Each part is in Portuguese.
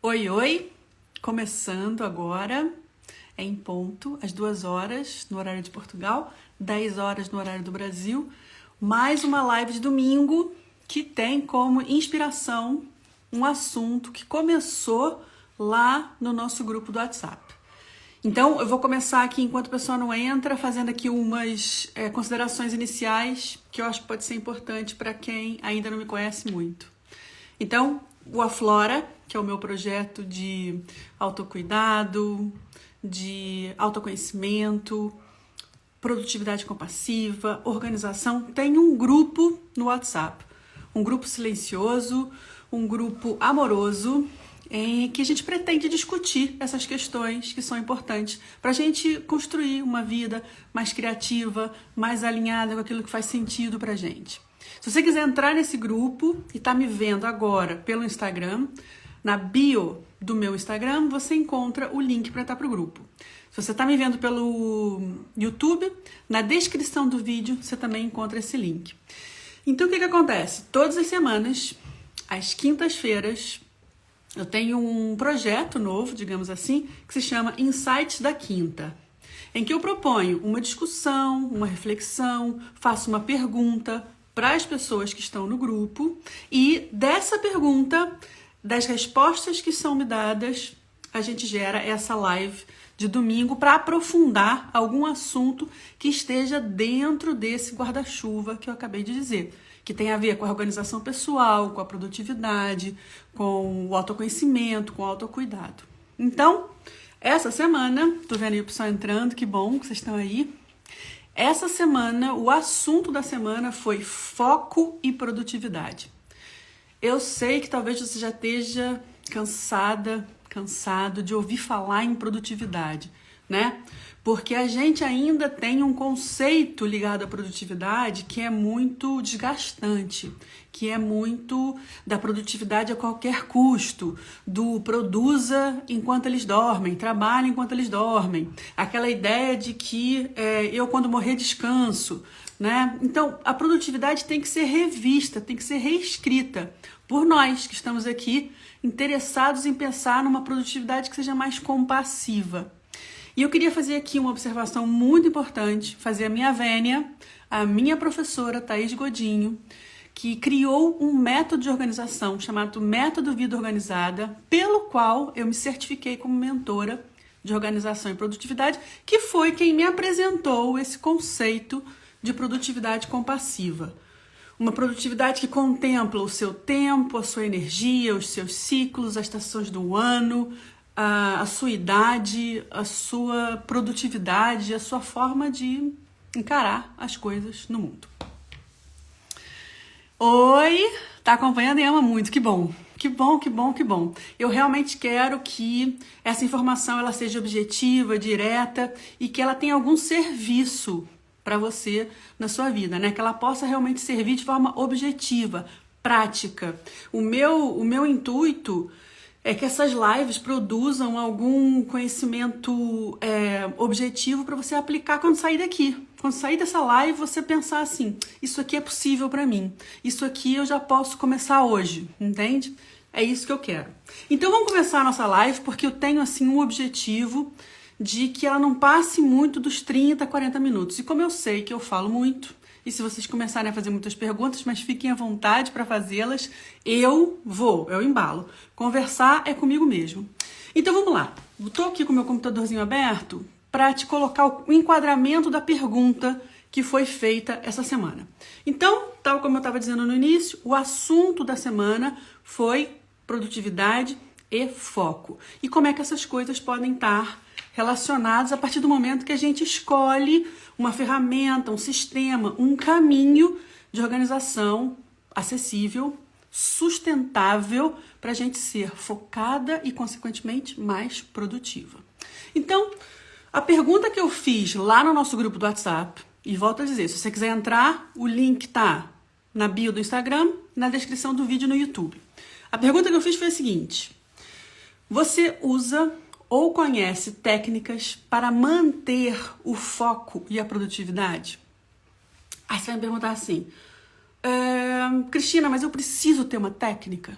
Oi, oi! Começando agora, em ponto, às 2 horas no horário de Portugal, 10 horas no horário do Brasil, mais uma live de domingo que tem como inspiração um assunto que começou lá no nosso grupo do WhatsApp. Então, eu vou começar aqui, enquanto o pessoal não entra, fazendo aqui umas considerações iniciais que eu acho que pode ser importante para quem ainda não me conhece muito. Então, o Aflora, que é o meu projeto de autocuidado, de autoconhecimento, produtividade compassiva, organização, tem um grupo no WhatsApp. Um grupo silencioso, um grupo amoroso, em que a gente pretende discutir essas questões que são importantes para a gente construir uma vida mais criativa, mais alinhada com aquilo que faz sentido para a gente. Se você quiser entrar nesse grupo e tá me vendo agora pelo Instagram, na bio do meu Instagram, você encontra o link para entrar pro grupo. Se você tá me vendo pelo YouTube, na descrição do vídeo você também encontra esse link. Então o que acontece? Todas as semanas, às quintas-feiras, eu tenho um projeto novo, digamos assim, que se chama Insights da Quinta, em que eu proponho uma discussão, uma reflexão, faço uma pergunta para as pessoas que estão no grupo e dessa pergunta, das respostas que são me dadas, a gente gera essa live de domingo para aprofundar algum assunto que esteja dentro desse guarda-chuva que eu acabei de dizer, que tem a ver com a organização pessoal, com a produtividade, com o autoconhecimento, com o autocuidado. Então, essa semana, tô vendo aí o pessoal entrando, que bom que vocês estão aí. Essa semana, o assunto da semana foi foco e produtividade. Eu sei que talvez você já esteja cansado de ouvir falar em produtividade, né? Porque a gente ainda tem um conceito ligado à produtividade que é muito desgastante, que é muito da produtividade a qualquer custo, do produza enquanto eles dormem, trabalha enquanto eles dormem, aquela ideia de que eu quando morrer descanso, né? Então, a produtividade tem que ser revista, tem que ser reescrita por nós que estamos aqui interessados em pensar numa produtividade que seja mais compassiva. E eu queria fazer aqui uma observação muito importante, fazer a minha vénia, a minha professora Thaís Godinho, que criou um método de organização chamado Método Vida Organizada, pelo qual eu me certifiquei como mentora de organização e produtividade, que foi quem me apresentou esse conceito de produtividade compassiva. Uma produtividade que contempla o seu tempo, a sua energia, os seus ciclos, as estações do ano, a sua idade, a sua produtividade, a sua forma de encarar as coisas no mundo. Oi, tá acompanhando e ama muito, que bom. Que bom, que bom, que bom. Eu realmente quero que essa informação ela seja objetiva, direta e que ela tenha algum serviço para você na sua vida, né? Que ela possa realmente servir de forma objetiva, prática. O meu intuito é que essas lives produzam algum conhecimento objetivo para você aplicar quando sair daqui. Quando sair dessa live, você pensar assim, isso aqui é possível para mim. Isso aqui eu já posso começar hoje, entende? É isso que eu quero. Então vamos começar a nossa live, porque eu tenho assim um objetivo de que ela não passe muito dos 30, 40 minutos. E como eu sei que eu falo muito, e se vocês começarem a fazer muitas perguntas, mas fiquem à vontade para fazê-las, eu embalo. Conversar é comigo mesmo. Então vamos lá. Estou aqui com o meu computadorzinho aberto para te colocar o enquadramento da pergunta que foi feita essa semana. Então, tal como eu estava dizendo no início, o assunto da semana foi produtividade e foco. E como é que essas coisas podem estar relacionadas a partir do momento que a gente escolhe uma ferramenta, um sistema, um caminho de organização acessível, sustentável, para a gente ser focada e, consequentemente, mais produtiva. Então, a pergunta que eu fiz lá no nosso grupo do WhatsApp, e volto a dizer, se você quiser entrar, o link tá na bio do Instagram, na descrição do vídeo no YouTube. A pergunta que eu fiz foi a seguinte: você usa ou conhece técnicas para manter o foco e a produtividade? Aí você vai me perguntar assim, Cristina, mas eu preciso ter uma técnica?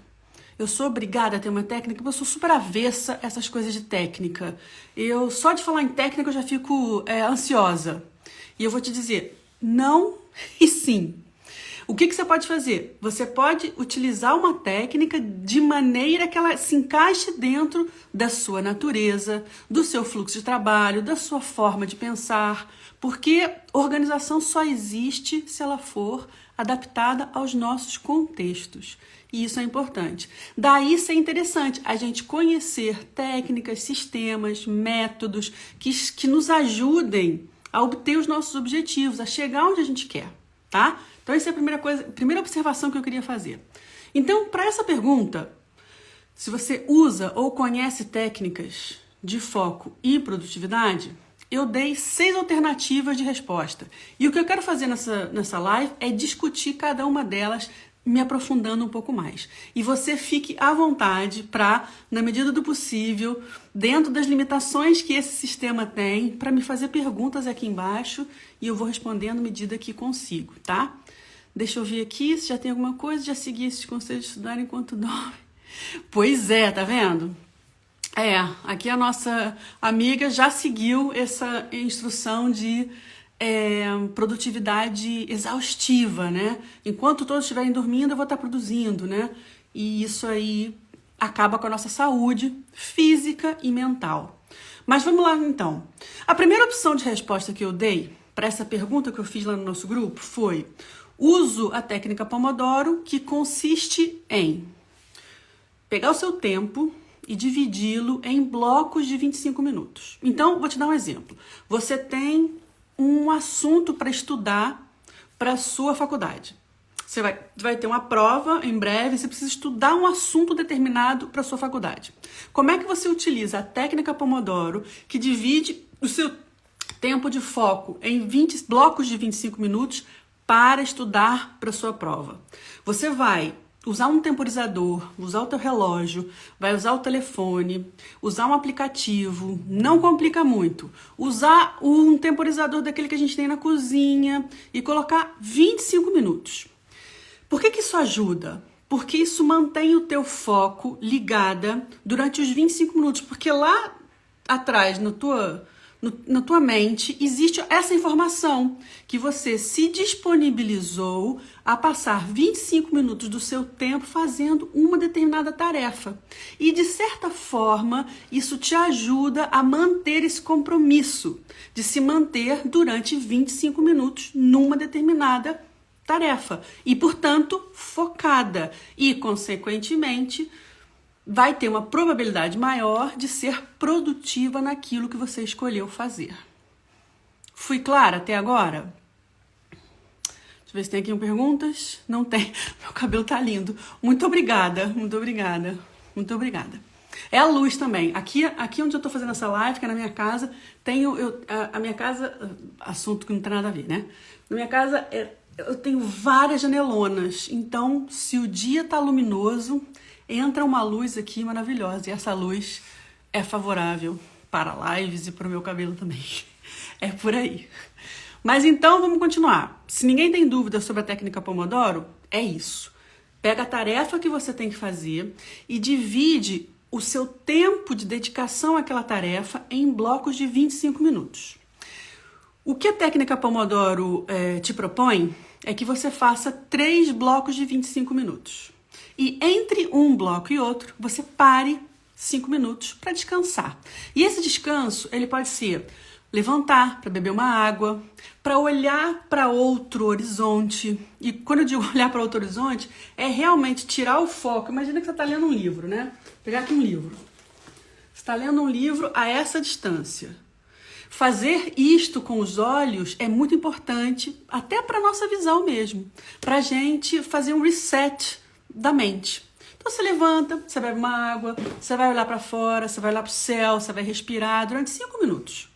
Eu sou obrigada a ter uma técnica, porque eu sou super avessa a essas coisas de técnica. Eu, só de falar em técnica, eu já fico ansiosa. E eu vou te dizer, não e sim. O que você pode fazer? Você pode utilizar uma técnica de maneira que ela se encaixe dentro da sua natureza, do seu fluxo de trabalho, da sua forma de pensar, porque organização só existe se ela for adaptada aos nossos contextos. E isso é importante. Daí ser interessante a gente conhecer técnicas, sistemas, métodos que nos ajudem a obter os nossos objetivos, a chegar onde a gente quer, tá? Então essa é a primeira observação que eu queria fazer. Então, para essa pergunta, se você usa ou conhece técnicas de foco e produtividade, eu dei 6 alternativas de resposta. E o que eu quero fazer nessa live é discutir cada uma delas, me aprofundando um pouco mais. E você fique à vontade para, na medida do possível, dentro das limitações que esse sistema tem, para me fazer perguntas aqui embaixo e eu vou respondendo à medida que consigo, tá? Deixa eu ver aqui se já tem alguma coisa. Já segui esses conselhos de estudar enquanto dorme. Pois é, tá vendo? Aqui a nossa amiga já seguiu essa instrução de produtividade exaustiva, né? Enquanto todos estiverem dormindo, eu vou estar produzindo, né? E isso aí acaba com a nossa saúde física e mental. Mas vamos lá, então. A primeira opção de resposta que eu dei para essa pergunta que eu fiz lá no nosso grupo foi: uso a técnica Pomodoro, que consiste em pegar o seu tempo e dividi-lo em blocos de 25 minutos. Então, vou te dar um exemplo. Você tem um assunto para estudar para a sua faculdade. Você vai ter uma prova em breve, você precisa estudar um assunto determinado para a sua faculdade. Como é que você utiliza a técnica Pomodoro, que divide o seu tempo de foco em 20 blocos de 25 minutos para estudar para a sua prova? Você vai usar um temporizador, usar o teu relógio, vai usar o telefone, usar um aplicativo, não complica muito. Usar um temporizador daquele que a gente tem na cozinha e colocar 25 minutos. Por que isso ajuda? Porque isso mantém o teu foco ligada durante os 25 minutos, porque lá atrás, na tua mente, existe essa informação que você se disponibilizou a passar 25 minutos do seu tempo fazendo uma determinada tarefa. E, de certa forma, isso te ajuda a manter esse compromisso de se manter durante 25 minutos numa determinada tarefa. E, portanto, focada. E, consequentemente, vai ter uma probabilidade maior de ser produtiva naquilo que você escolheu fazer. Fui clara até agora? Deixa eu ver se tem aqui perguntas. Não tem. Meu cabelo tá lindo. Muito obrigada, muito obrigada, muito obrigada. É a luz também. Aqui onde eu tô fazendo essa live, que é na minha casa, a minha casa, assunto que não tem nada a ver, né? Na minha casa, eu tenho várias janelonas. Então, se o dia tá luminoso, entra uma luz aqui maravilhosa. E essa luz é favorável para lives e para o meu cabelo também. É por aí. Mas então, vamos continuar. Se ninguém tem dúvida sobre a técnica Pomodoro, é isso. Pega a tarefa que você tem que fazer e divide o seu tempo de dedicação àquela tarefa em blocos de 25 minutos. O que a técnica Pomodoro te propõe é que você faça 3 blocos de 25 minutos. E entre um bloco e outro, você pare 5 minutos para descansar. E esse descanso, ele pode ser levantar para beber uma água, para olhar para outro horizonte. E quando eu digo olhar para outro horizonte, é realmente tirar o foco. Imagina que você está lendo um livro, né? Vou pegar aqui um livro. Você está lendo um livro a essa distância. Fazer isto com os olhos é muito importante, até para a nossa visão mesmo, para a gente fazer um reset da mente. Então você levanta, você bebe uma água, você vai olhar para fora, você vai olhar para o céu, você vai respirar durante 5 minutos.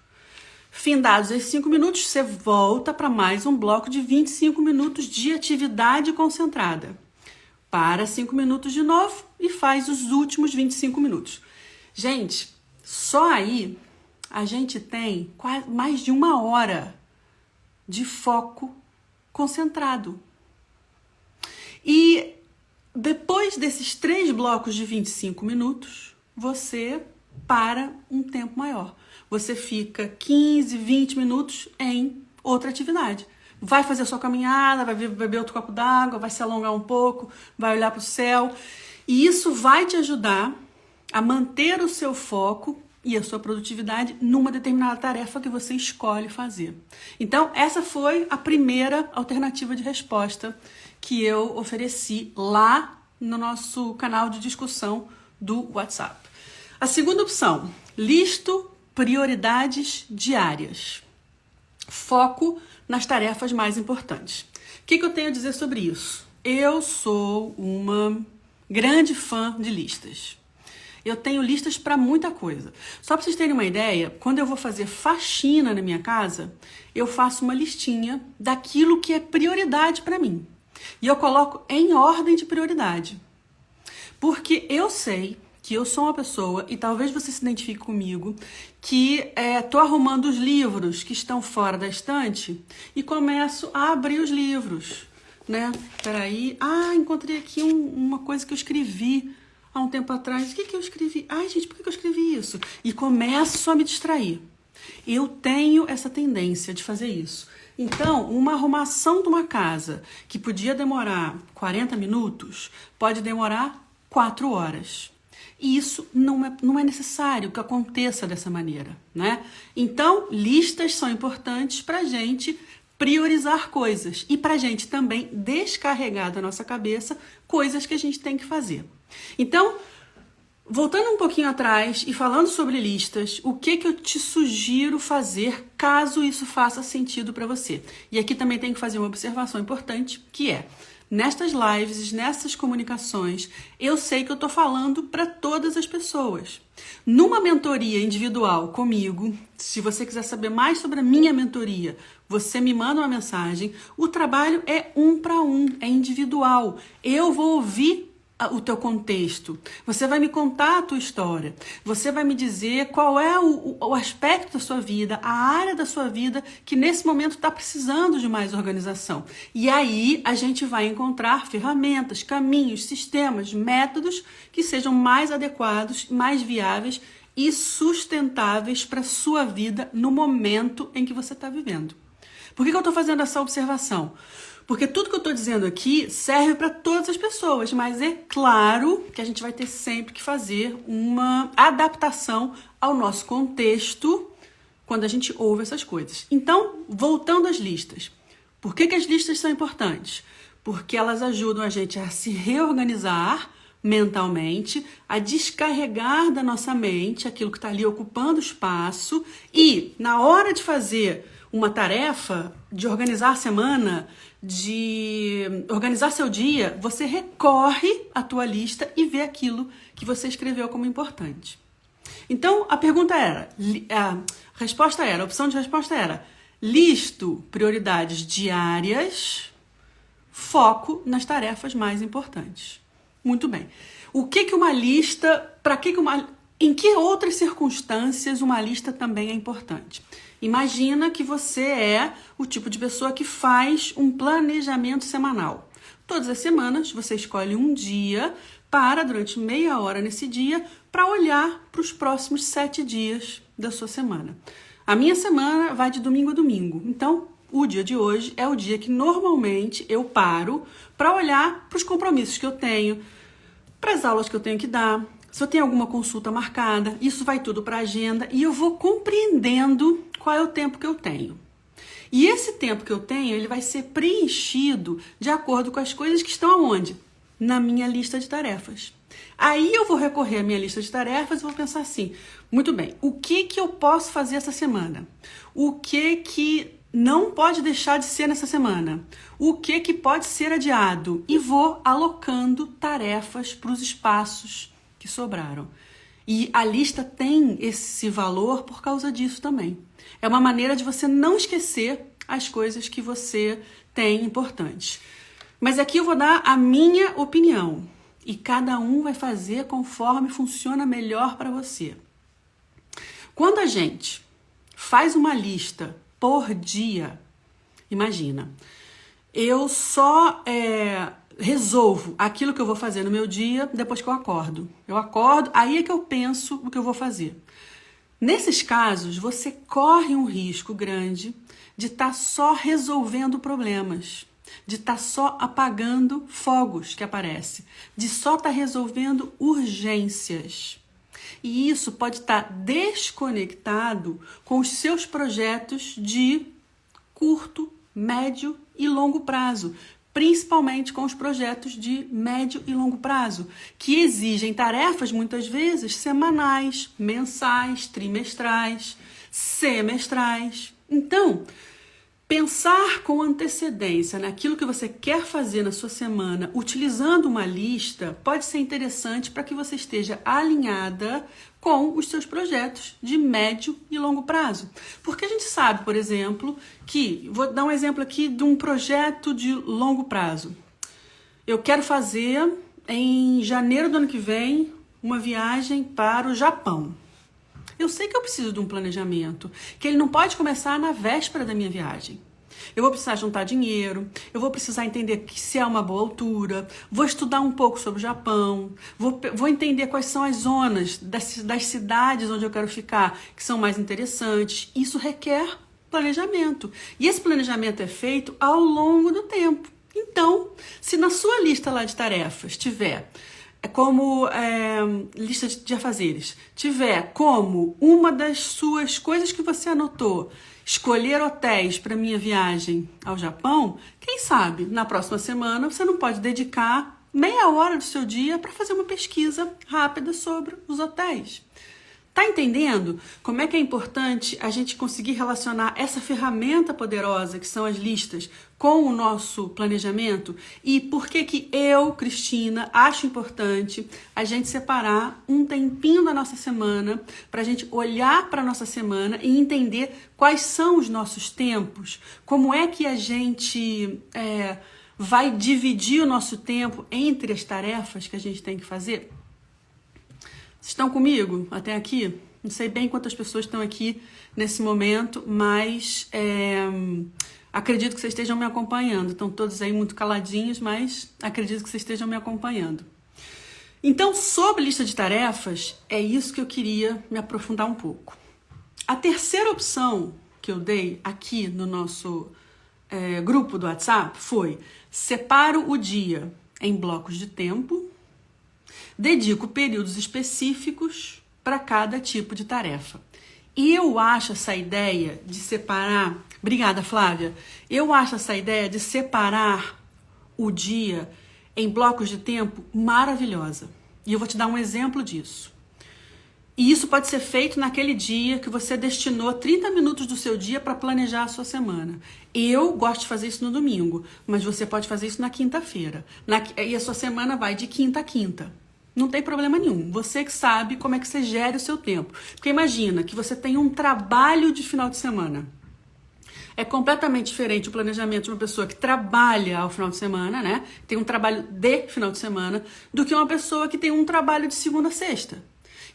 Findados esses 5 minutos, você volta para mais um bloco de 25 minutos de atividade concentrada. Para 5 minutos de novo e faz os últimos 25 minutos. Gente, só aí a gente tem quase mais de 1 hora de foco concentrado. E Depois desses 3 blocos de 25 minutos, você para um tempo maior. Você fica 15, 20 minutos em outra atividade. Vai fazer a sua caminhada, vai beber outro copo d'água, vai se alongar um pouco, vai olhar para o céu. E isso vai te ajudar a manter o seu foco e a sua produtividade numa determinada tarefa que você escolhe fazer. Então, essa foi a primeira alternativa de resposta que eu ofereci lá no nosso canal de discussão do WhatsApp. A segunda opção, listo prioridades diárias. Foco nas tarefas mais importantes. O que eu tenho a dizer sobre isso? Eu sou uma grande fã de listas. Eu tenho listas para muita coisa. Só para vocês terem uma ideia, quando eu vou fazer faxina na minha casa, eu faço uma listinha daquilo que é prioridade para mim. E eu coloco em ordem de prioridade. Porque eu sei que eu sou uma pessoa, e talvez você se identifique comigo, que tô arrumando os livros que estão fora da estante e começo a abrir os livros, né? Peraí, encontrei aqui uma coisa que eu escrevi há um tempo atrás. O que eu escrevi? Ai, gente, por que eu escrevi isso? E começo a me distrair. Eu tenho essa tendência de fazer isso. Então, uma arrumação de uma casa que podia demorar 40 minutos, pode demorar 4 horas. E isso não é necessário que aconteça dessa maneira, né? Então, listas são importantes para a gente priorizar coisas e para a gente também descarregar da nossa cabeça coisas que a gente tem que fazer. Então, voltando um pouquinho atrás e falando sobre listas, o que eu te sugiro fazer caso isso faça sentido para você? E aqui também tem que fazer uma observação importante, que é, nestas lives, nessas comunicações, eu sei que eu estou falando para todas as pessoas. Numa mentoria individual comigo, se você quiser saber mais sobre a minha mentoria, você me manda uma mensagem. O trabalho é 1 para 1, é individual. Eu vou ouvir o teu contexto, você vai me contar a tua história, você vai me dizer qual é o aspecto da sua vida, a área da sua vida que nesse momento está precisando de mais organização. E aí a gente vai encontrar ferramentas, caminhos, sistemas, métodos que sejam mais adequados, mais viáveis e sustentáveis para a sua vida no momento em que você está vivendo. Por que eu estou fazendo essa observação? Porque tudo que eu estou dizendo aqui serve para todas as pessoas, mas é claro que a gente vai ter sempre que fazer uma adaptação ao nosso contexto quando a gente ouve essas coisas. Então, voltando às listas. Por que as listas são importantes? Porque elas ajudam a gente a se reorganizar mentalmente, a descarregar da nossa mente aquilo que está ali ocupando espaço e, na hora de fazer uma tarefa, de organizar a semana, de organizar seu dia, você recorre à tua lista e vê aquilo que você escreveu como importante. Então, a opção de resposta era: listo prioridades diárias, foco nas tarefas mais importantes. Muito bem. O que uma lista, em que outras circunstâncias uma lista também é importante? Imagina que você é o tipo de pessoa que faz um planejamento semanal. Todas as semanas você escolhe um dia, durante meia hora nesse dia, para olhar para os próximos 7 dias da sua semana. A minha semana vai de domingo a domingo, então o dia de hoje é o dia que normalmente eu paro para olhar para os compromissos que eu tenho, para as aulas que eu tenho que dar, se eu tenho alguma consulta marcada, isso vai tudo para a agenda e eu vou compreendendo qual é o tempo que eu tenho. E esse tempo que eu tenho, ele vai ser preenchido de acordo com as coisas que estão aonde? Na minha lista de tarefas. Aí eu vou recorrer à minha lista de tarefas e vou pensar assim, muito bem, o que eu posso fazer essa semana? O que não pode deixar de ser nessa semana? O que pode ser adiado? E vou alocando tarefas para os espaços que sobraram. E a lista tem esse valor por causa disso também. É uma maneira de você não esquecer as coisas que você tem importantes. Mas aqui eu vou dar a minha opinião. E cada um vai fazer conforme funciona melhor para você. Quando a gente faz uma lista por dia, imagina, eu só resolvo aquilo que eu vou fazer no meu dia depois que eu acordo. Eu acordo, aí é que eu penso o que eu vou fazer. Nesses casos, você corre um risco grande de estar só resolvendo problemas, de estar só apagando fogos que aparecem, de só estar resolvendo urgências. E isso pode estar desconectado com os seus projetos de curto, médio e longo prazo, principalmente com os projetos de médio e longo prazo, que exigem tarefas muitas vezes semanais, mensais, trimestrais, semestrais. Então, pensar com antecedência naquilo que você quer fazer na sua semana, utilizando uma lista, pode ser interessante para que você esteja alinhada com os seus projetos de médio e longo prazo. Porque a gente sabe, por exemplo, que, vou dar um exemplo aqui de um projeto de longo prazo. Eu quero fazer em janeiro do ano que vem uma viagem para o Japão. Eu sei que eu preciso de um planejamento, que ele não pode começar na véspera da minha viagem. Eu vou precisar juntar dinheiro, eu vou precisar entender se é uma boa altura, vou estudar um pouco sobre o Japão, vou entender quais são as zonas das cidades onde eu quero ficar, que são mais interessantes. Isso requer planejamento. E esse planejamento é feito ao longo do tempo. Então, se na sua lista lá de tarefas tiver lista de afazeres, tiver como uma das suas coisas que você anotou, escolher hotéis para minha viagem ao Japão, quem sabe na próxima semana você não pode dedicar meia hora do seu dia para fazer uma pesquisa rápida sobre os hotéis. Tá entendendo como é que é importante a gente conseguir relacionar essa ferramenta poderosa que são as listas com o nosso planejamento? E por que eu, Cristina, acho importante a gente separar um tempinho da nossa semana para a gente olhar para a nossa semana e entender quais são os nossos tempos, como é que a gente vai dividir o nosso tempo entre as tarefas que a gente tem que fazer? Vocês estão comigo até aqui? Não sei bem quantas pessoas estão aqui nesse momento, mas acredito que vocês estejam me acompanhando. Estão todos aí muito caladinhos, mas acredito que vocês estejam me acompanhando. Então, sobre lista de tarefas, é isso que eu queria me aprofundar um pouco. A terceira opção que eu dei aqui no nosso grupo do WhatsApp foi: separo o dia em blocos de tempo, dedico períodos específicos para cada tipo de tarefa. E eu acho essa ideia de separar... Obrigada, Flávia. Eu acho essa ideia de separar o dia em blocos de tempo maravilhosa. E eu vou te dar um exemplo disso. E isso pode ser feito naquele dia que você destinou 30 minutos do seu dia para planejar a sua semana. Eu gosto de fazer isso no domingo, mas você pode fazer isso na quinta-feira. E a sua semana vai de quinta a quinta. Não tem problema nenhum. Você que sabe como é que você gera o seu tempo. Porque imagina que você tem um trabalho de final de semana. É completamente diferente o planejamento de uma pessoa que trabalha ao final de semana, né? Tem um trabalho de final de semana, do que uma pessoa que tem um trabalho de segunda a sexta.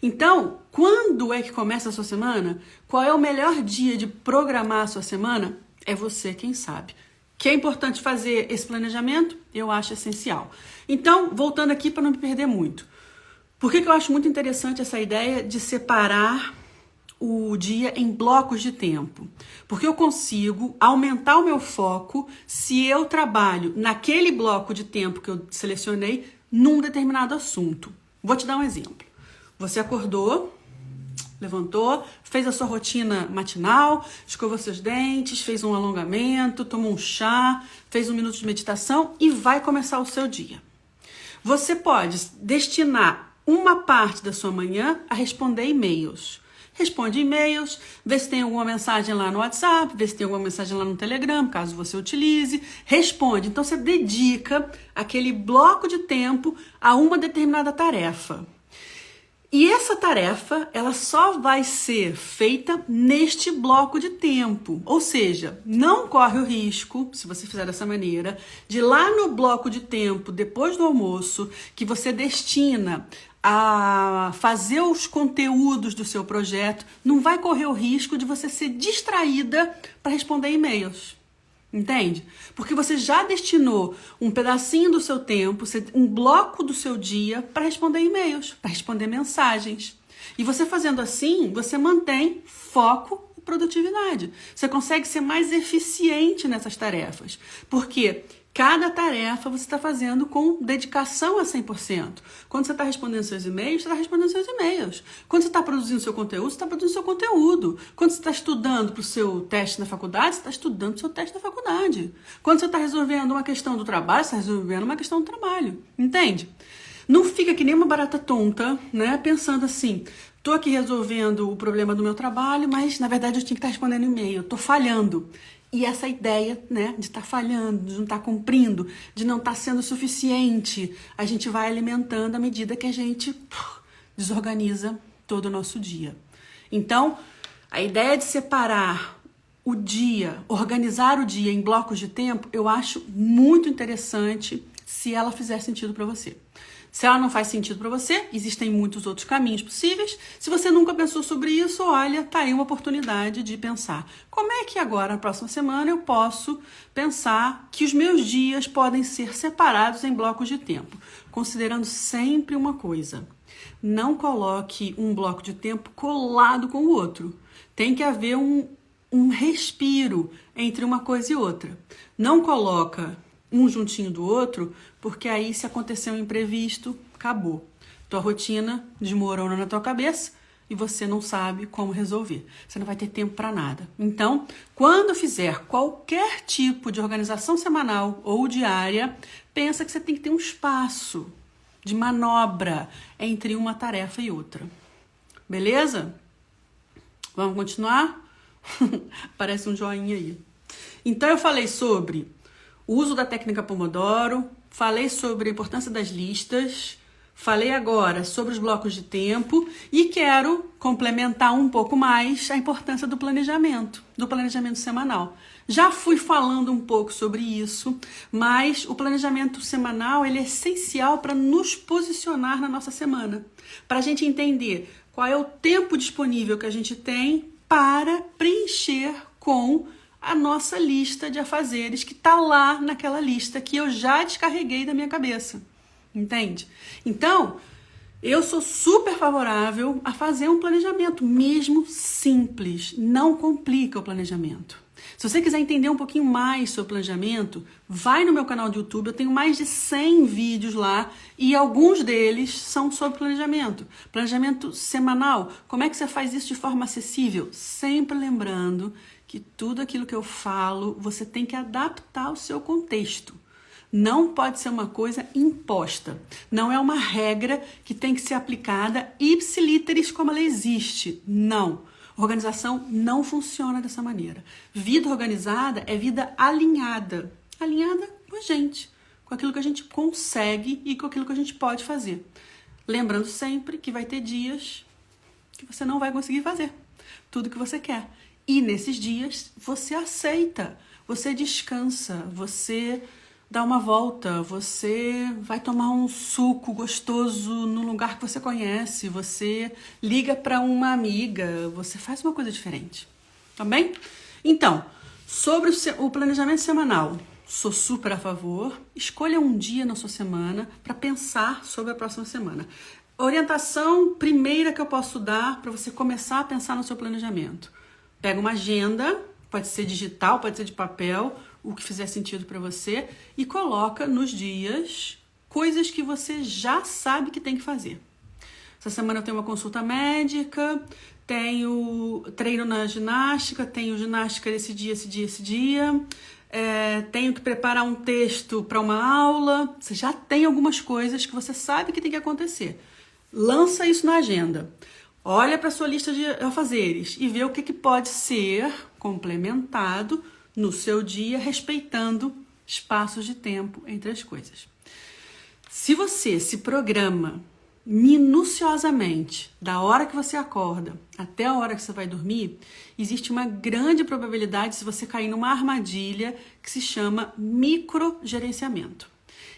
Então, quando é que começa a sua semana? Qual é o melhor dia de programar a sua semana? É você quem sabe. Que é importante fazer esse planejamento? Eu acho essencial. Então, voltando aqui para não me perder muito. Por que eu acho muito interessante essa ideia de separar o dia em blocos de tempo? Porque eu consigo aumentar o meu foco se eu trabalho naquele bloco de tempo que eu selecionei num determinado assunto. Vou te dar um exemplo. Você acordou, levantou, fez a sua rotina matinal, escovou seus dentes, fez um alongamento, tomou um chá, fez 1 minuto de meditação e vai começar o seu dia. Você pode destinar uma parte da sua manhã a responder e-mails. Responde e-mails, vê se tem alguma mensagem lá no WhatsApp, vê se tem alguma mensagem lá no Telegram, caso você utilize. Responde. Então, você dedica aquele bloco de tempo a uma determinada tarefa. E essa tarefa, ela só vai ser feita neste bloco de tempo. Ou seja, não corre o risco, se você fizer dessa maneira, de lá no bloco de tempo, depois do almoço, que você destina a fazer os conteúdos do seu projeto, não vai correr o risco de você ser distraída para responder e-mails. Entende? Porque você já destinou um pedacinho do seu tempo, um bloco do seu dia para responder e-mails, para responder mensagens. E você fazendo assim, você mantém foco e produtividade. Você consegue ser mais eficiente nessas tarefas. Porque cada tarefa você está fazendo com dedicação a 100%. Quando você está respondendo seus e-mails, você está respondendo seus e-mails. Quando você está produzindo seu conteúdo, você está produzindo seu conteúdo. Quando você está estudando para o seu teste na faculdade, você está estudando para o seu teste na faculdade. Quando você está resolvendo uma questão do trabalho, você está resolvendo uma questão do trabalho. Entende? Não fica que nem uma barata tonta, né? Pensando assim, tô aqui resolvendo o problema do meu trabalho, mas na verdade eu tinha que estar respondendo e-mail, tô falhando. E essa ideia, né, de estar falhando, de não estar cumprindo, de não estar sendo suficiente, a gente vai alimentando à medida que a gente desorganiza todo o nosso dia. Então, a ideia de separar o dia, organizar o dia em blocos de tempo, eu acho muito interessante se ela fizer sentido para você. Se ela não faz sentido para você, existem muitos outros caminhos possíveis. Se você nunca pensou sobre isso, olha, tá aí uma oportunidade de pensar. Como é que agora, na próxima semana, eu posso pensar que os meus dias podem ser separados em blocos de tempo? Considerando sempre uma coisa. Não coloque um bloco de tempo colado com o outro. Tem que haver um respiro entre uma coisa e outra. Não coloca um juntinho do outro, porque aí se acontecer um imprevisto, acabou. Tua rotina desmorona na tua cabeça e você não sabe como resolver. Você não vai ter tempo para nada. Então, quando fizer qualquer tipo de organização semanal ou diária, pensa que você tem que ter um espaço de manobra entre uma tarefa e outra. Beleza? Vamos continuar? Parece um joinha aí. Então, eu falei sobre o uso da técnica Pomodoro, falei sobre a importância das listas, falei agora sobre os blocos de tempo e quero complementar um pouco mais a importância do planejamento semanal. Já fui falando um pouco sobre isso, mas o planejamento semanal ele é essencial para nos posicionar na nossa semana, para a gente entender qual é o tempo disponível que a gente tem para preencher com a nossa lista de afazeres que está lá naquela lista que eu já descarreguei da minha cabeça, entende? Então, eu sou super favorável a fazer um planejamento, mesmo simples, não complica o planejamento. Se você quiser entender um pouquinho mais sobre planejamento, vai no meu canal do YouTube, eu tenho mais de 100 vídeos lá e alguns deles são sobre planejamento. Planejamento semanal, como é que você faz isso de forma acessível? Sempre lembrando que tudo aquilo que eu falo, você tem que adaptar ao seu contexto. Não pode ser uma coisa imposta. Não é uma regra que tem que ser aplicada ipsiliteris como ela existe. Não. Organização não funciona dessa maneira. Vida organizada é vida alinhada. Alinhada com a gente, com aquilo que a gente consegue e com aquilo que a gente pode fazer. Lembrando sempre que vai ter dias que você não vai conseguir fazer tudo que você quer. E nesses dias você aceita, você descansa, você dá uma volta, você vai tomar um suco gostoso no lugar que você conhece, você liga para uma amiga, você faz uma coisa diferente, tá bem? Então, sobre o planejamento semanal, sou super a favor. Escolha um dia na sua semana para pensar sobre a próxima semana. Orientação primeira que eu posso dar para você começar a pensar no seu planejamento. Pega uma agenda, pode ser digital, pode ser de papel, o que fizer sentido para você, e coloca nos dias coisas que você já sabe que tem que fazer. Essa semana eu tenho uma consulta médica, tenho treino na ginástica, tenho ginástica esse dia, tenho que preparar um texto para uma aula. Você já tem algumas coisas que você sabe que tem que acontecer. Lança isso na agenda. Olha para a sua lista de afazeres e vê o que pode ser complementado no seu dia, respeitando espaços de tempo entre as coisas. Se você se programa minuciosamente, da hora que você acorda até a hora que você vai dormir, existe uma grande probabilidade se você cair numa armadilha que se chama microgerenciamento.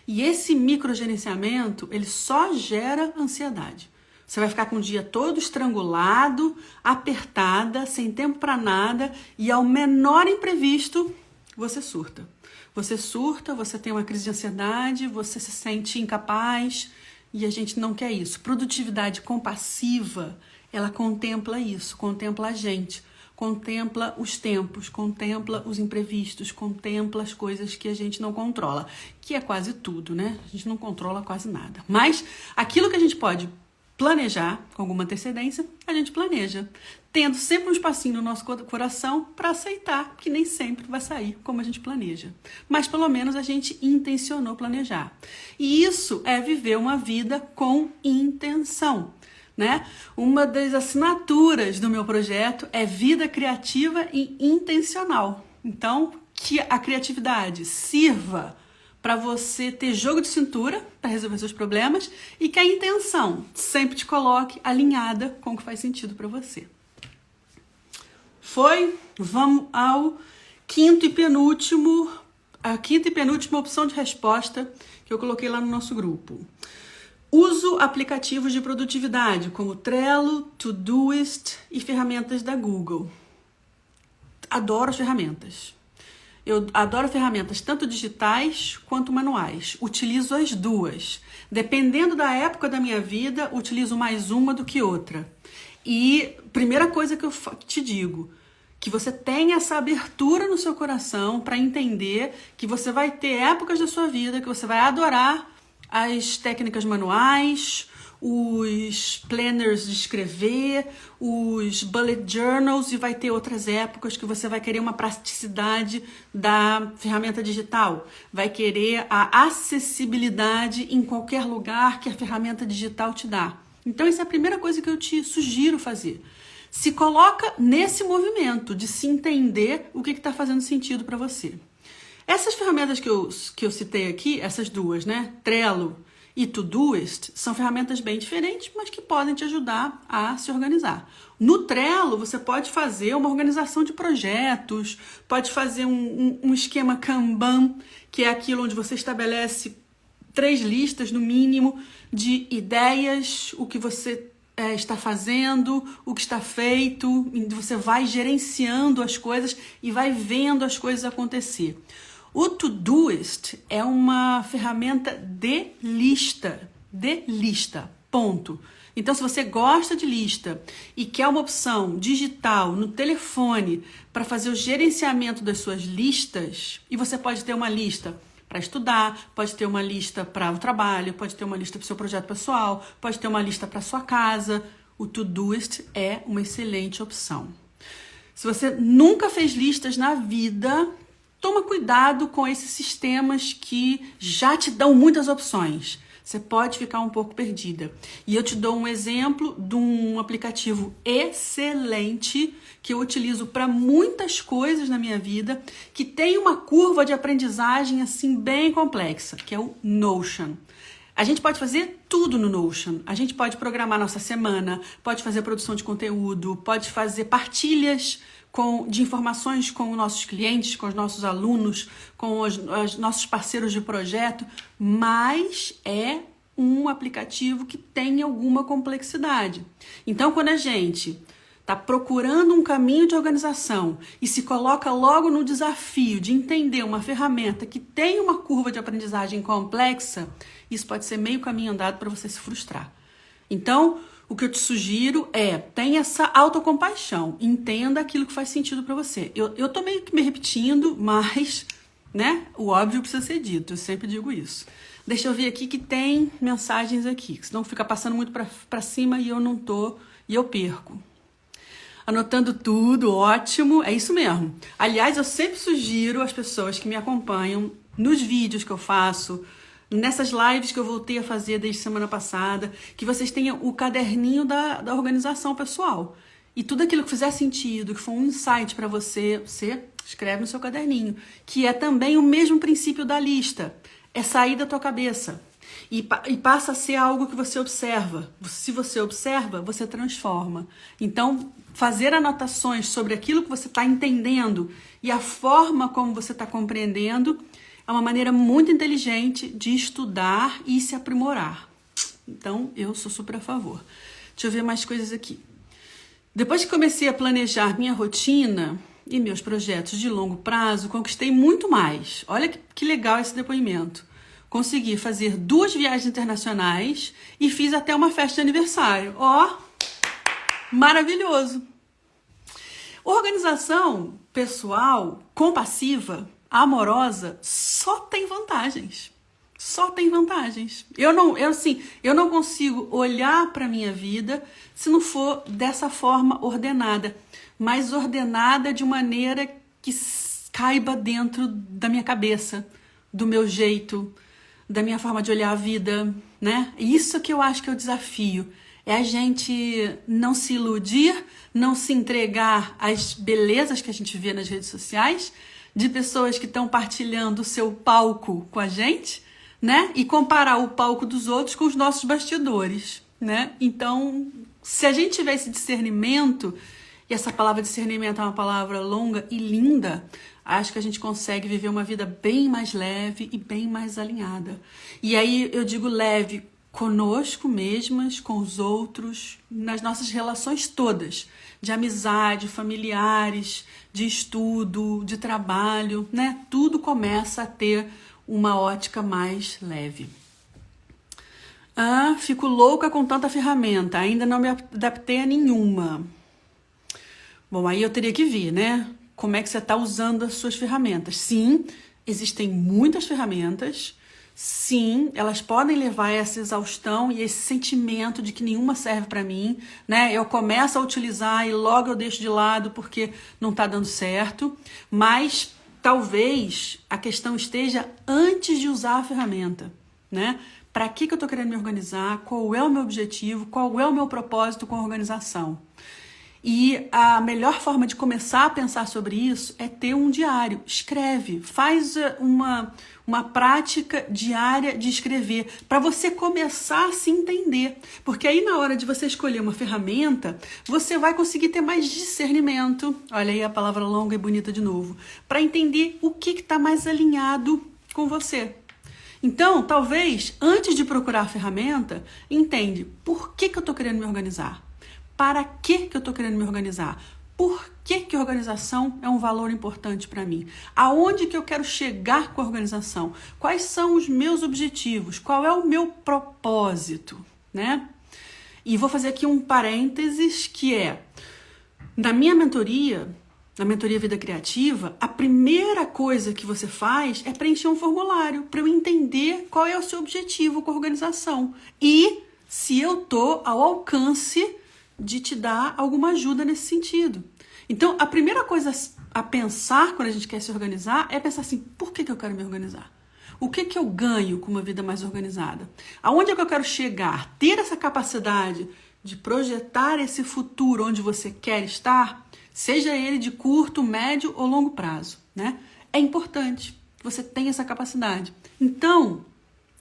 E esse microgerenciamento, ele só gera ansiedade. Você vai ficar com o dia todo estrangulado, apertada, sem tempo para nada, e ao menor imprevisto, você surta. Você surta, você tem uma crise de ansiedade, você se sente incapaz e a gente não quer isso. Produtividade compassiva, ela contempla isso, contempla a gente, contempla os tempos, contempla os imprevistos, contempla as coisas que a gente não controla, que é quase tudo, né? A gente não controla quase nada. Mas aquilo que a gente pode planejar com alguma antecedência, a gente planeja, tendo sempre um espacinho no nosso coração para aceitar que nem sempre vai sair como a gente planeja. Mas pelo menos a gente intencionou planejar. E isso é viver uma vida com intenção, né? Uma das assinaturas do meu projeto é vida criativa e intencional. Então, que a criatividade sirva para você ter jogo de cintura para resolver seus problemas e que a intenção sempre te coloque alinhada com o que faz sentido para você. Vamos ao a quinta e penúltima opção de resposta que eu coloquei lá no nosso grupo. Uso aplicativos de produtividade como Trello, Todoist e ferramentas da Google. Adoro as ferramentas. Eu adoro ferramentas tanto digitais quanto manuais. Utilizo as duas. Dependendo da época da minha vida, utilizo mais uma do que outra. E primeira coisa que eu te digo, que você tenha essa abertura no seu coração para entender que você vai ter épocas da sua vida que você vai adorar as técnicas manuais, os planners de escrever, os bullet journals, e vai ter outras épocas que você vai querer uma praticidade da ferramenta digital, vai querer a acessibilidade em qualquer lugar que a ferramenta digital te dá. Então essa é a primeira coisa que eu te sugiro fazer. Se coloca nesse movimento de se entender o que está fazendo sentido para você. Essas ferramentas que eu citei aqui, essas duas, né? Trello e Todoist, são ferramentas bem diferentes, mas que podem te ajudar a se organizar. No Trello, você pode fazer uma organização de projetos, pode fazer um esquema Kanban, que é aquilo onde você estabelece 3 listas, no mínimo, de ideias, o que você está fazendo, o que está feito, e você vai gerenciando as coisas e vai vendo as coisas acontecer. O Todoist é uma ferramenta de lista, ponto. Então, se você gosta de lista e quer uma opção digital no telefone para fazer o gerenciamento das suas listas, e você pode ter uma lista para estudar, pode ter uma lista para o trabalho, pode ter uma lista para o seu projeto pessoal, pode ter uma lista para a sua casa, o Todoist é uma excelente opção. Se você nunca fez listas na vida, toma cuidado com esses sistemas que já te dão muitas opções. Você pode ficar um pouco perdida. E eu te dou um exemplo de um aplicativo excelente que eu utilizo para muitas coisas na minha vida, que tem uma curva de aprendizagem assim bem complexa, que é o Notion. A gente pode fazer tudo no Notion. A gente pode programar nossa semana, pode fazer produção de conteúdo, pode fazer partilhas de informações com os nossos clientes, com os nossos alunos, com os nossos parceiros de projeto, mas é um aplicativo que tem alguma complexidade. Então, quando a gente está procurando um caminho de organização e se coloca logo no desafio de entender uma ferramenta que tem uma curva de aprendizagem complexa, isso pode ser meio caminho andado para você se frustrar. Então, o que eu te sugiro é, tenha essa autocompaixão, entenda aquilo que faz sentido para você. Eu tô meio que me repetindo, mas, né, o óbvio precisa ser dito, eu sempre digo isso. Deixa eu ver aqui que tem mensagens aqui, senão fica passando muito para cima e eu não tô, e eu perco. Anotando tudo, ótimo, é isso mesmo. Aliás, eu sempre sugiro às pessoas que me acompanham nos vídeos que eu faço, nessas lives que eu voltei a fazer desde semana passada, que vocês tenham o caderninho da organização pessoal. E tudo aquilo que fizer sentido, que for um insight para você, você escreve no seu caderninho. Que é também o mesmo princípio da lista. É sair da tua cabeça. E passa a ser algo que você observa. Se você observa, você transforma. Então, fazer anotações sobre aquilo que você está entendendo e a forma como você está compreendendo é uma maneira muito inteligente de estudar e se aprimorar. Então, eu sou super a favor. Deixa eu ver mais coisas aqui. Depois que comecei a planejar minha rotina, e meus projetos de longo prazo, conquistei muito mais. Olha que legal esse depoimento. Consegui fazer 2 viagens internacionais e fiz até uma festa de aniversário. Ó, maravilhoso! Organização pessoal, compassiva, amorosa, só tem vantagens. Só tem vantagens. Eu não consigo olhar para a minha vida se não for dessa forma ordenada, mas ordenada de maneira que caiba dentro da minha cabeça, do meu jeito, da minha forma de olhar a vida, né? Isso que eu acho que é o desafio. É a gente não se iludir, não se entregar às belezas que a gente vê nas redes sociais, de pessoas que estão partilhando o seu palco com a gente, né? E comparar o palco dos outros com os nossos bastidores, né? Então, se a gente tiver esse discernimento, e essa palavra discernimento é uma palavra longa e linda, acho que a gente consegue viver uma vida bem mais leve e bem mais alinhada. E aí eu digo leve conosco mesmas, com os outros, nas nossas relações todas, de amizade, familiares, de estudo, de trabalho, né? Tudo começa a ter uma ótica mais leve. Fico louca com tanta ferramenta, ainda não me adaptei a nenhuma. Bom, aí eu teria que ver, né? Como é que você está usando as suas ferramentas. Sim, existem muitas ferramentas. Sim, elas podem levar a essa exaustão e esse sentimento de que nenhuma serve para mim, né? Eu começo a utilizar e logo eu deixo de lado porque não está dando certo. Mas talvez a questão esteja antes de usar a ferramenta, né? Para que eu estou querendo me organizar? Qual é o meu objetivo? Qual é o meu propósito com a organização? E a melhor forma de começar a pensar sobre isso é ter um diário. Escreve, faz uma prática diária de escrever, para você começar a se entender. Porque aí na hora de você escolher uma ferramenta, você vai conseguir ter mais discernimento. Olha aí a palavra longa e bonita de novo. Para entender o que está mais alinhado com você. Então, talvez, antes de procurar a ferramenta, entende por que eu estou querendo me organizar. Para que eu estou querendo me organizar? Por que a organização é um valor importante para mim? Aonde que eu quero chegar com a organização? Quais são os meus objetivos? Qual é o meu propósito? Né? E vou fazer aqui um parênteses que é, na minha mentoria, na mentoria Vida Criativa, a primeira coisa que você faz é preencher um formulário para eu entender qual é o seu objetivo com a organização e se eu estou ao alcance de te dar alguma ajuda nesse sentido. Então, a primeira coisa a pensar quando a gente quer se organizar é pensar assim, por que eu quero me organizar? O que eu ganho com uma vida mais organizada? Aonde é que eu quero chegar? Ter essa capacidade de projetar esse futuro onde você quer estar, seja ele de curto, médio ou longo prazo, né? É importante que você tenha essa capacidade. Então,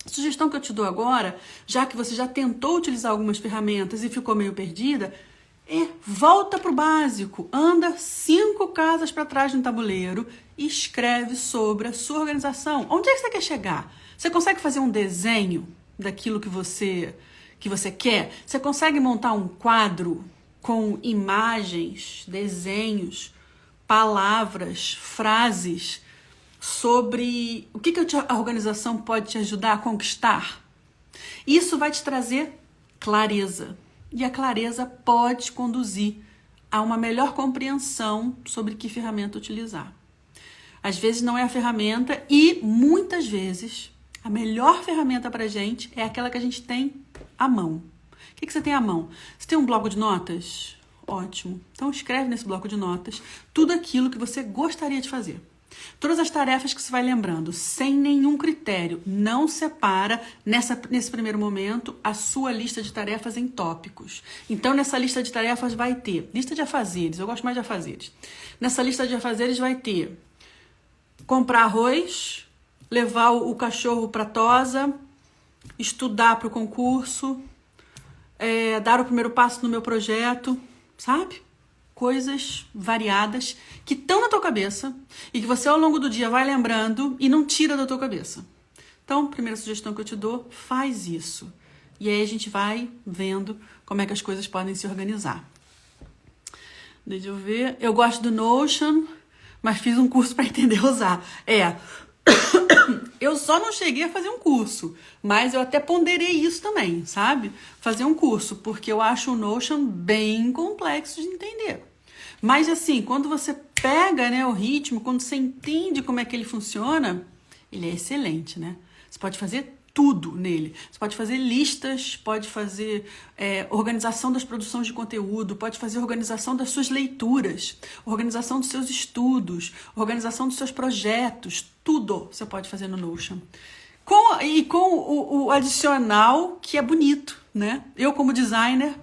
a sugestão que eu te dou agora, já que você já tentou utilizar algumas ferramentas e ficou meio perdida, volta para o básico. Anda 5 casas para trás no tabuleiro e escreve sobre a sua organização. Onde é que você quer chegar? Você consegue fazer um desenho daquilo que você quer? Você consegue montar um quadro com imagens, desenhos, palavras, frases sobre o que a organização pode te ajudar a conquistar? Isso vai te trazer clareza. E a clareza pode conduzir a uma melhor compreensão sobre que ferramenta utilizar. Às vezes não é a ferramenta e muitas vezes a melhor ferramenta para a gente é aquela que a gente tem à mão. O que você tem à mão? Você tem um bloco de notas? Ótimo. Então escreve nesse bloco de notas tudo aquilo que você gostaria de fazer. Todas as tarefas que você vai lembrando, sem nenhum critério. Não separa, nesse primeiro momento, a sua lista de tarefas em tópicos. Então, nessa lista de tarefas vai ter lista de afazeres, eu gosto mais de afazeres. Nessa lista de afazeres vai ter comprar arroz, levar o cachorro para a tosa, estudar para o concurso, dar o primeiro passo no meu projeto, sabe? Coisas variadas que estão na tua cabeça e que você ao longo do dia vai lembrando e não tira da tua cabeça. Então, primeira sugestão que eu te dou, faz isso. E aí a gente vai vendo como é que as coisas podem se organizar. Deixa eu ver. Eu gosto do Notion. mas fiz um curso para entender a usar. Eu só não cheguei a fazer um curso, mas eu até ponderei isso também, sabe? Fazer um curso, porque eu acho o Notion bem complexo de entender. Mas assim, quando você pega, né, o ritmo, quando você entende como é que ele funciona, ele é excelente, né? Você pode fazer tudo nele. Você pode fazer listas, pode fazer organização das produções de conteúdo, pode fazer organização das suas leituras, organização dos seus estudos, organização dos seus projetos, tudo você pode fazer no Notion. Com o adicional que é bonito, né? Eu, como designer,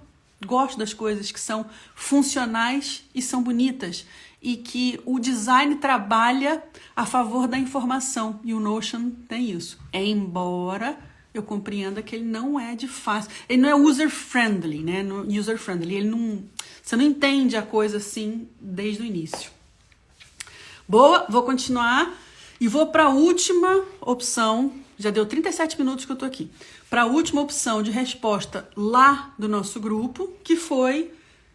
gosto das coisas que são funcionais e são bonitas. E que o design trabalha a favor da informação. E o Notion tem isso. Embora eu compreenda que ele não é de fácil. Ele não é user-friendly, né? User-friendly. Você não entende a coisa assim desde o início. Boa, vou continuar. E vou para a última opção. Já deu 37 minutos que eu tô aqui. Para a última opção de resposta lá do nosso grupo, que foi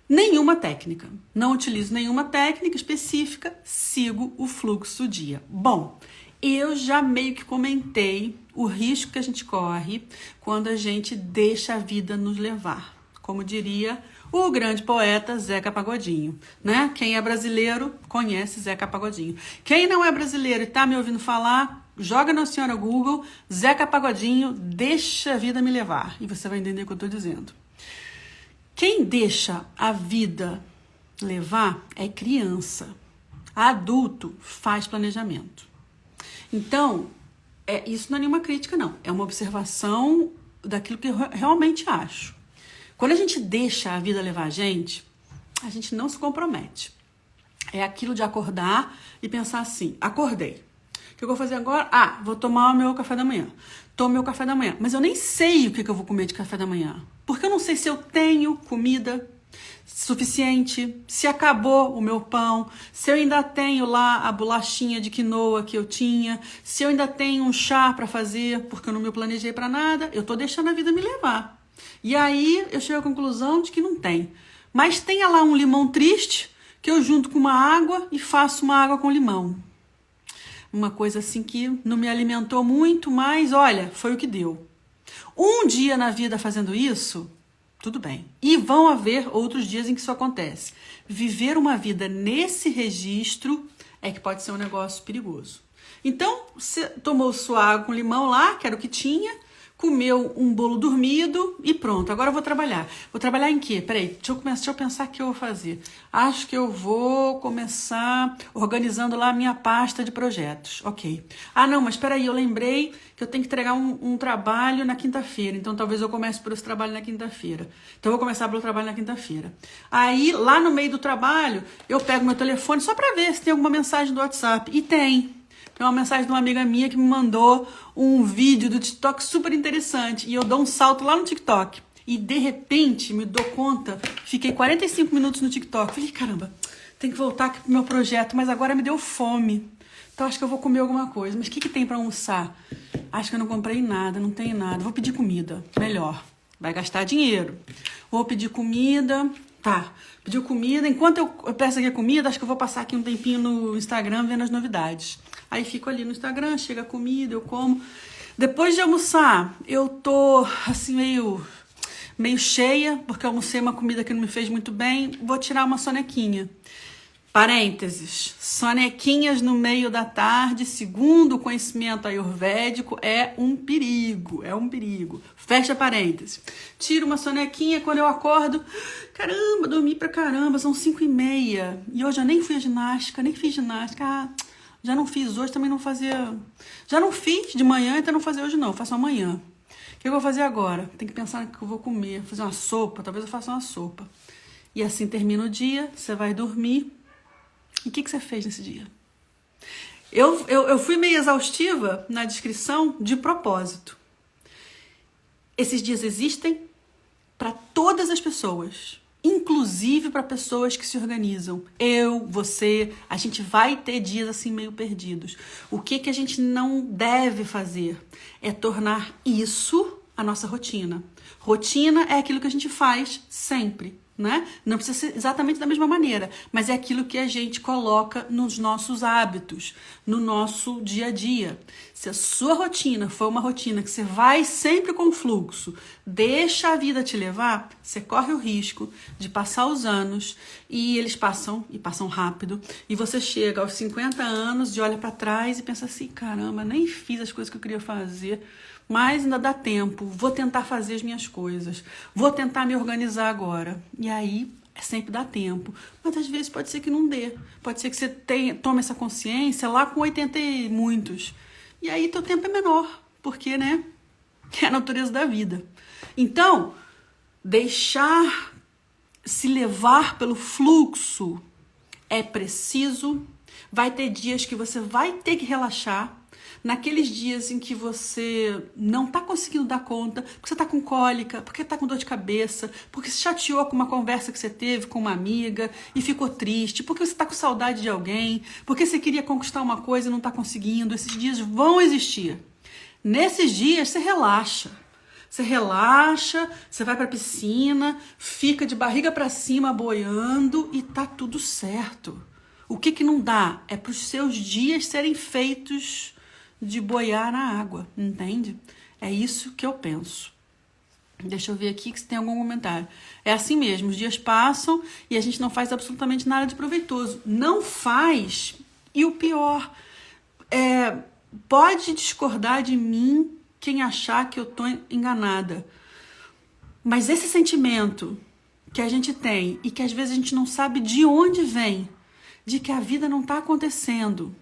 nenhuma técnica. Não utilizo nenhuma técnica específica, sigo o fluxo do dia. Bom, eu já meio que comentei o risco que a gente corre quando a gente deixa a vida nos levar. Como diria o grande poeta Zeca Pagodinho, né? Quem é brasileiro conhece Zeca Pagodinho. Quem não é brasileiro e tá me ouvindo falar, joga na senhora Google, Zeca Pagodinho, deixa a vida me levar. E você vai entender o que eu tô dizendo. Quem deixa a vida levar é criança. Adulto faz planejamento. Então, isso não é nenhuma crítica, não. É uma observação daquilo que eu realmente acho. Quando a gente deixa a vida levar a gente não se compromete. É aquilo de acordar e pensar assim, acordei. O que eu vou fazer agora? Vou tomar o meu café da manhã. Tomo meu café da manhã. Mas eu nem sei o que eu vou comer de café da manhã. Porque eu não sei se eu tenho comida suficiente, se acabou o meu pão, se eu ainda tenho lá a bolachinha de quinoa que eu tinha, se eu ainda tenho um chá para fazer, porque eu não me planejei para nada, eu tô deixando a vida me levar. E aí eu chego à conclusão de que não tem. Mas tenha lá um limão triste que eu junto com uma água e faço uma água com limão. Uma coisa assim que não me alimentou muito, mas olha, foi o que deu. Um dia na vida fazendo isso, tudo bem. E vão haver outros dias em que isso acontece. Viver uma vida nesse registro é que pode ser um negócio perigoso. Então, você tomou sua água com limão lá, que era o que tinha, comeu um bolo dormido e pronto, agora eu vou trabalhar. Vou trabalhar em quê? Peraí, deixa eu pensar o que eu vou fazer. Acho que eu vou começar organizando lá a minha pasta de projetos. Ok. Não, mas peraí, eu lembrei que eu tenho que entregar um trabalho na quinta-feira, então talvez eu comece por esse trabalho na quinta-feira. Então eu vou começar pelo trabalho na quinta-feira. Aí, lá no meio do trabalho, eu pego meu telefone só para ver se tem alguma mensagem do WhatsApp. E tem. Tem uma mensagem de uma amiga minha que me mandou um vídeo do TikTok super interessante. E eu dou um salto lá no TikTok. E de repente me dou conta, fiquei 45 minutos no TikTok. Falei, caramba, tem que voltar aqui pro meu projeto, mas agora me deu fome. Então acho que eu vou comer alguma coisa. Mas o que tem para almoçar? Acho que eu não comprei nada, não tem nada. Vou pedir comida, melhor. Vai gastar dinheiro. Vou pedir comida. Tá, pediu comida. Enquanto eu peço aqui a comida, acho que eu vou passar aqui um tempinho no Instagram vendo as novidades. Aí fico ali no Instagram, chega a comida, eu como. Depois de almoçar, eu tô assim meio cheia, porque eu almocei uma comida que não me fez muito bem. Vou tirar uma sonequinha. Parênteses, sonequinhas no meio da tarde, segundo o conhecimento ayurvédico, é um perigo. Fecha parênteses. Tiro uma sonequinha, quando eu acordo, caramba, dormi pra caramba, são 5h30. E hoje eu nem fui à ginástica, nem fiz ginástica. Já não fiz hoje, também não fazia... Já não fiz de manhã, então não fazer hoje não, faço amanhã. O que eu vou fazer agora? Tem que pensar no que eu vou comer, fazer uma sopa, talvez eu faça uma sopa. E assim termina o dia, você vai dormir. E o que você fez nesse dia? Eu fui meio exaustiva na descrição de propósito. Esses dias existem para todas as pessoas, inclusive para pessoas que se organizam. Eu, você, a gente vai ter dias assim meio perdidos. O que a gente não deve fazer é tornar isso a nossa rotina. Rotina é aquilo que a gente faz sempre, né? Não precisa ser exatamente da mesma maneira, mas é aquilo que a gente coloca nos nossos hábitos, no nosso dia a dia. Se a sua rotina for uma rotina que você vai sempre com fluxo, deixa a vida te levar, você corre o risco de passar os anos e eles passam, e passam rápido, e você chega aos 50 anos e olha para trás e pensa assim, caramba, nem fiz as coisas que eu queria fazer, mas ainda dá tempo, vou tentar fazer as minhas coisas, vou tentar me organizar agora. E aí, sempre dá tempo. Mas às vezes pode ser que não dê. Pode ser que você tome essa consciência lá com 80 e muitos. E aí teu tempo é menor, porque, né, é a natureza da vida. Então, deixar se levar pelo fluxo é preciso. Vai ter dias que você vai ter que relaxar. Naqueles dias em que você não está conseguindo dar conta, porque você está com cólica, porque está com dor de cabeça, porque se chateou com uma conversa que você teve com uma amiga e ficou triste, porque você está com saudade de alguém, porque você queria conquistar uma coisa e não está conseguindo, esses dias vão existir. Nesses dias você relaxa. Você relaxa, você vai para a piscina, fica de barriga para cima boiando e tá tudo certo. O que não dá é para os seus dias serem feitos de boiar na água, entende? É isso que eu penso. Deixa eu ver aqui se tem algum comentário. É assim mesmo, os dias passam e a gente não faz absolutamente nada de proveitoso. Não faz, e o pior, pode discordar de mim quem achar que eu tô enganada. Mas esse sentimento que a gente tem e que às vezes a gente não sabe de onde vem, de que a vida não tá acontecendo,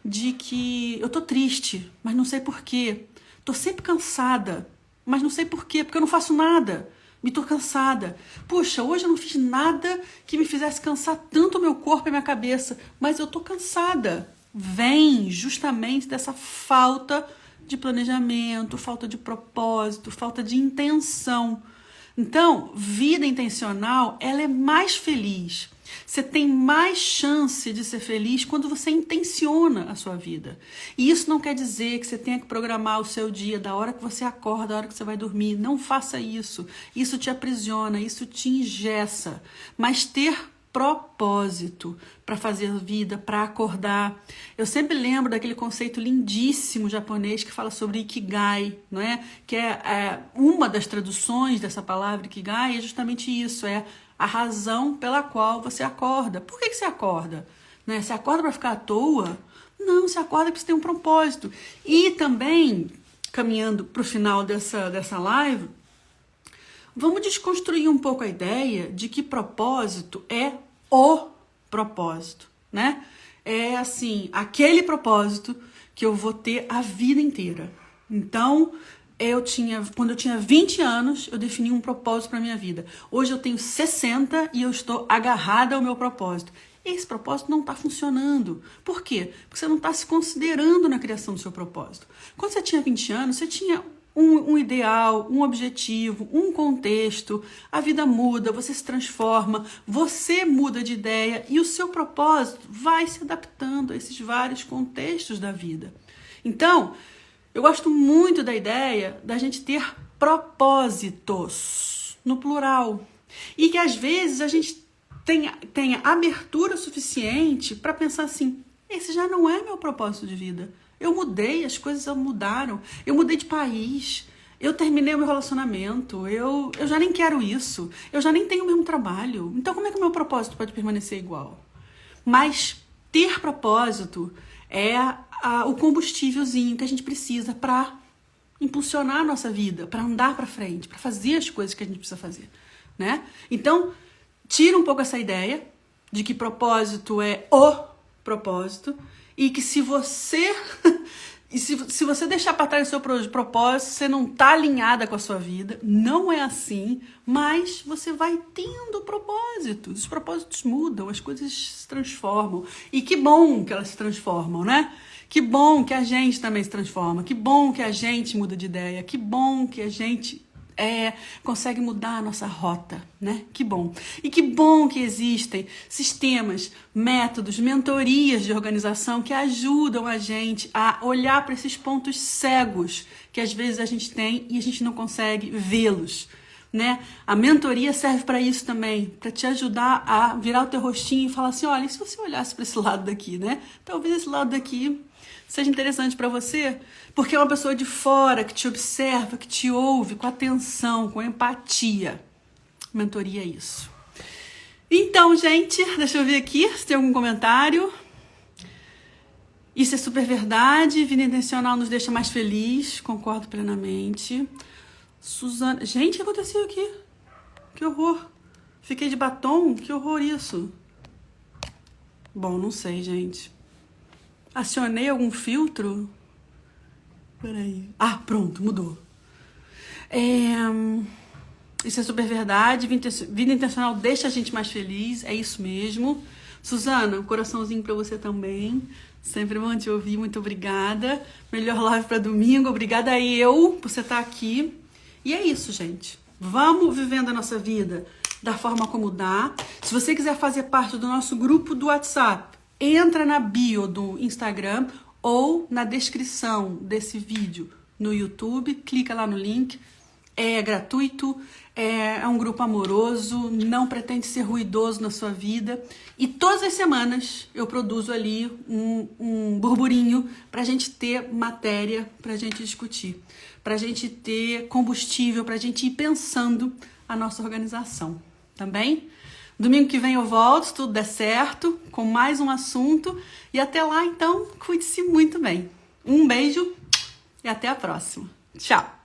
de que eu tô triste, mas não sei porquê. Tô sempre cansada, mas não sei porquê, porque eu não faço nada. Me tô cansada. Puxa, hoje eu não fiz nada que me fizesse cansar tanto o meu corpo e minha cabeça, mas eu tô cansada. Vem justamente dessa falta de planejamento, falta de propósito, falta de intenção. Então, vida intencional, ela é mais feliz. Você tem mais chance de ser feliz quando você intenciona a sua vida. E isso não quer dizer que você tenha que programar o seu dia da hora que você acorda, da hora que você vai dormir. Não faça isso. Isso te aprisiona, isso te engessa. Mas ter propósito para fazer vida, para acordar. Eu sempre lembro daquele conceito lindíssimo japonês que fala sobre Ikigai, não é? Que é uma das traduções dessa palavra Ikigai, é justamente isso, é a razão pela qual você acorda. Por que você acorda? Né? Você acorda para ficar à toa? Não, você acorda porque você tem um propósito. E também, caminhando para o final dessa live, vamos desconstruir um pouco a ideia de que propósito é o propósito, né? É assim, aquele propósito que eu vou ter a vida inteira. Então, quando eu tinha 20 anos, eu defini um propósito para minha vida. Hoje eu tenho 60 e eu estou agarrada ao meu propósito. Esse propósito não está funcionando. Por quê? Porque você não está se considerando na criação do seu propósito. Quando você tinha 20 anos, você tinha um ideal, um objetivo, um contexto, a vida muda, você se transforma, você muda de ideia e o seu propósito vai se adaptando a esses vários contextos da vida. Então, eu gosto muito da ideia da gente ter propósitos, no plural, e que às vezes a gente tenha abertura suficiente para pensar assim, esse já não é meu propósito de vida. Eu mudei, as coisas mudaram. Eu mudei de país. Eu terminei o meu relacionamento. Eu já nem quero isso. Eu já nem tenho o mesmo trabalho. Então, como é que o meu propósito pode permanecer igual? Mas ter propósito é o combustívelzinho que a gente precisa para impulsionar a nossa vida, para andar para frente, para fazer as coisas que a gente precisa fazer, né? Então, tira um pouco essa ideia de que propósito é o propósito. E que se você deixar para trás o seu propósito, você não está alinhada com a sua vida, não é assim, mas você vai tendo propósitos. Os propósitos mudam, as coisas se transformam. E que bom que elas se transformam, né? Que bom que a gente também se transforma, que bom que a gente muda de ideia, que bom que a gente consegue mudar a nossa rota, né? Que bom. E que bom que existem sistemas, métodos, mentorias de organização que ajudam a gente a olhar para esses pontos cegos que às vezes a gente tem e a gente não consegue vê-los, né? A mentoria serve para isso também, para te ajudar a virar o teu rostinho e falar assim, olha, e se você olhasse para esse lado daqui, né? Talvez esse lado daqui seja interessante para você, porque é uma pessoa de fora que te observa, que te ouve com atenção, com empatia. Mentoria é isso. Então, gente, deixa eu ver aqui se tem algum comentário. Isso é super verdade, vida intencional nos deixa mais feliz, concordo plenamente. Suzana, gente, o que aconteceu aqui? Que horror. Fiquei de batom, que horror isso. Bom, não sei, gente. Acionei algum filtro? Peraí. Ah, pronto, mudou. Isso é super verdade. Vida intencional deixa a gente mais feliz. É isso mesmo. Suzana, um coraçãozinho pra você também. Sempre bom te ouvir. Muito obrigada. Melhor live pra domingo. Obrigada eu por você estar aqui. E é isso, gente. Vamos vivendo a nossa vida da forma como dá. Se você quiser fazer parte do nosso grupo do WhatsApp, entra na bio do Instagram ou na descrição desse vídeo no YouTube, clica lá no link, é gratuito, é um grupo amoroso, não pretende ser ruidoso na sua vida e todas as semanas eu produzo ali um burburinho pra gente ter matéria pra gente discutir, pra gente ter combustível, pra gente ir pensando a nossa organização, também? Domingo que vem eu volto, se tudo der certo, com mais um assunto. E até lá, então, cuide-se muito bem. Um beijo e até a próxima. Tchau!